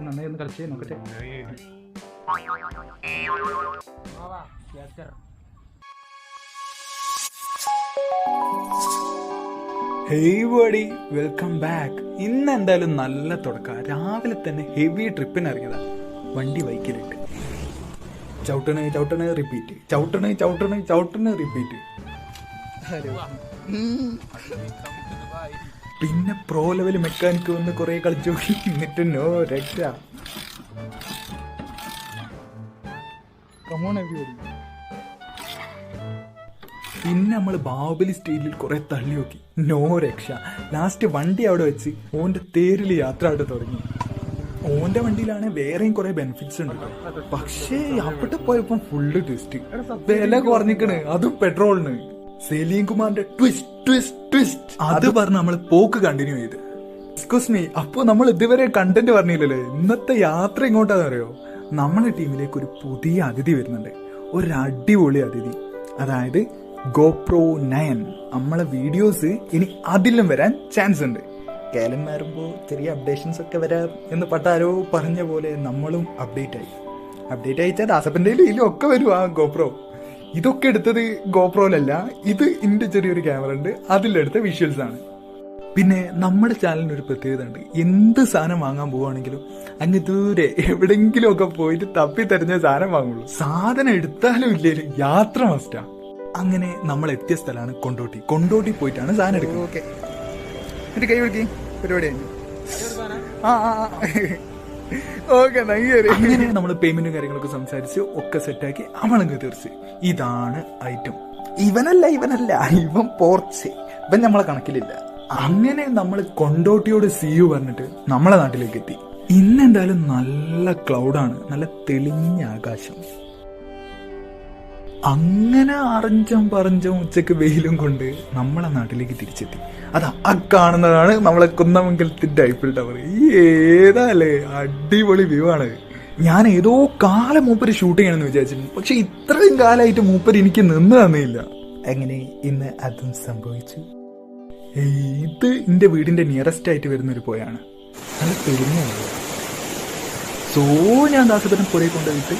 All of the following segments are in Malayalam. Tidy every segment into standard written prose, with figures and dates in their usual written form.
നന്നായി ഒന്ന് കളിച്ചേ നോക്കട്ടെ. Hey body, welcome back. ഇന്ന് എന്തായാലും നല്ല തുടക്കം. രാവിലെ തന്നെ ഹെവി ട്രിപ്പിന് ഇറങ്ങിയതാ. വണ്ടി ബൈക്കിലിട്ട് ചവിട്ടണ് റിപ്പീറ്റ്, ചവിട്ടണ് റിപ്പീറ്റ്. പിന്നെ പ്രോ ലെവൽ മെക്കാനിക്ക് വന്ന് കുറെ കളിച്ചു നോക്കി. എന്നിട്ട് നോ രക്ഷ. പിന്നെ നമ്മള് ബാഹുബലി സ്റ്റൈലിൽ കുറെ തള്ളി നോക്കി. നോ രക്ഷ. ലാസ്റ്റ് വണ്ടി അവിടെ വെച്ച് ഓന്റെ തേരിൽ യാത്ര ആയിട്ട് തുടങ്ങി. ഓന്റെ വണ്ടിയിലാണ് വേറെയും കുറെ ബെനിഫിറ്റ്സ് ഉണ്ട് കേട്ടോ. പക്ഷേ അവിടെ പോയപ്പോ ഫുള്ള് ട്വിസ്റ്റ്. വില കുറഞ്ഞിക്കണ്, അതും പെട്രോളിന്. സലീം കുമാറിന്റെ ട്വിസ്റ്റ് അത് പറഞ്ഞ് നമ്മള് പോക്ക് കണ്ടിന്യൂ ചെയ്ത്. എക്സ്ക്യൂസ് മീ, അപ്പൊ നമ്മൾ ഇതുവരെ കണ്ടന്റ് പറഞ്ഞില്ലല്ലേ. ഇന്നത്തെ യാത്ര എങ്ങോട്ടാന്ന് അറിയോ? നമ്മളെ ടീമിലേക്ക് ഒരു പുതിയ അതിഥി വരുന്നുണ്ട്. ഒരു അടിപൊളി അതിഥി. അതായത് GoPro 9. നമ്മളെ വീഡിയോസ് ഇനി അതിലും വരാൻ ചാൻസ് ഉണ്ട്. കാലൻ മാറുമ്പോ ചെറിയ അപ്ഡേഷൻസ് ഒക്കെ വരാം എന്ന് പട്ടാരോ പറഞ്ഞ പോലെ നമ്മളും അപ്ഡേറ്റ് അയച്ചാൽ ദാസപ്പന്റെ ഇതിലും ഒക്കെ വരും ആ GoPro. ഇതൊക്കെ എടുത്തത് GoProയിലല്ല, ഇത് എന്റെ ചെറിയൊരു ക്യാമറ ഉണ്ട്, അതിലെടുത്ത വിഷ്വൽസ് ആണ്. പിന്നെ നമ്മുടെ ചാനലിന് ഒരു പ്രത്യേകത ഉണ്ട്. എന്ത് സാധനം വാങ്ങാൻ പോവുകയാണെങ്കിലും അങ്ങ് ദൂരെ എവിടെങ്കിലും ഒക്കെ പോയിട്ട് തപ്പി തെരഞ്ഞ സാധനം വാങ്ങുള്ളൂ. സാധനം എടുത്താലും ഇല്ലേലും യാത്ര മസ്റ്റാ. അങ്ങനെ നമ്മൾ എത്തിയ സ്ഥലമാണ് കൊണ്ടോട്ടി പോയിട്ടാണ് സാധനം എടുക്കുന്നത്. ഓക്കെ, എന്നിട്ട് കൈ വിളിക്കി പരിപാടി. ഓക്കെ, അങ്ങനെ നമ്മൾ പേയ്മെന്റും കാര്യങ്ങളൊക്കെ സംസാരിച്ച് ഒക്കെ സെറ്റാക്കി അവളങ്ങ് തീർച്ച്. ഇതാണ് ഐറ്റം. ഇവനല്ല ഇവൻ പോർച്ച്. ഇവൻ നമ്മളെ കണക്കിലില്ല. അങ്ങനെ നമ്മൾ കൊണ്ടോട്ടിയോട് സിയു പറഞ്ഞിട്ട് നമ്മളെ നാട്ടിലേക്ക് എത്തി. ഇന്നെന്തായാലും നല്ല ക്ലൗഡാണ്, നല്ല തെളിഞ്ഞ ആകാശം. അങ്ങനെ പറഞ്ചും ഉച്ചക്ക് വെയിലും കൊണ്ട് നമ്മളെ നാട്ടിലേക്ക് തിരിച്ചെത്തി. അതാ കാണുന്നതാണ് നമ്മളെ കുന്നമംഗലത്തിന്റെ ഐഫിൽ ടവർ. ഏതാല്ലേ അടിപൊളി വ്യൂ ആണ്. ഞാൻ ഏതോ കാലം മൂപ്പര് ഷൂട്ട് ചെയ്യണമെന്ന് വിചാരിച്ചിരുന്നു, പക്ഷെ ഇത്രയും കാലമായിട്ട് മൂപ്പര് എനിക്ക് നിന്ന് തന്നില്ല. അങ്ങനെ ഇന്ന് അതും സംഭവിച്ചു. ഇത് എന്റെ വീടിന്റെ നിയറസ്റ്റ് ആയിട്ട് വരുന്നൊരു പോയാണ്. നല്ല തെളിഞ്ഞ. സോ ഞാൻ ദാസപ്പനും പുറകെ കൊണ്ടുപോയിട്ട്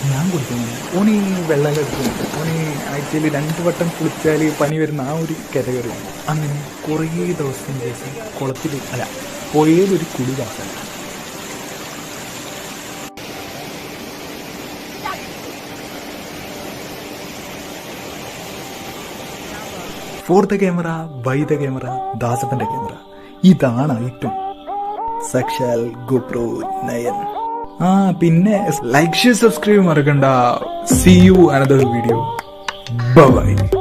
ഞാൻ കുടിക്കുന്നു. ഓന് വെള്ളം എടുക്കുന്നുണ്ട്. ഓന് ആഴ്ചയിൽ 2 വട്ടം കുളിച്ചാൽ പനി വരുന്ന ആ ഒരു കാറ്റഗറിയാണ്. അങ്ങനെ കുറേ ദിവസം ശേഷം കുളത്തിൽ പുഴയിലൊരു കുളി കാട്ടാൻ. For the camera, by the camera, ദാസപ്പന്റെ ക്യാമറ. ഇതാണ് ഐറ്റം. സാക്ഷാൽ GoPro 9. പിന്നെ ലൈക്ക്, ഷെയർ, സബ്സ്ക്രൈബ് മറക്കണ്ട. See you another video. Bye bye.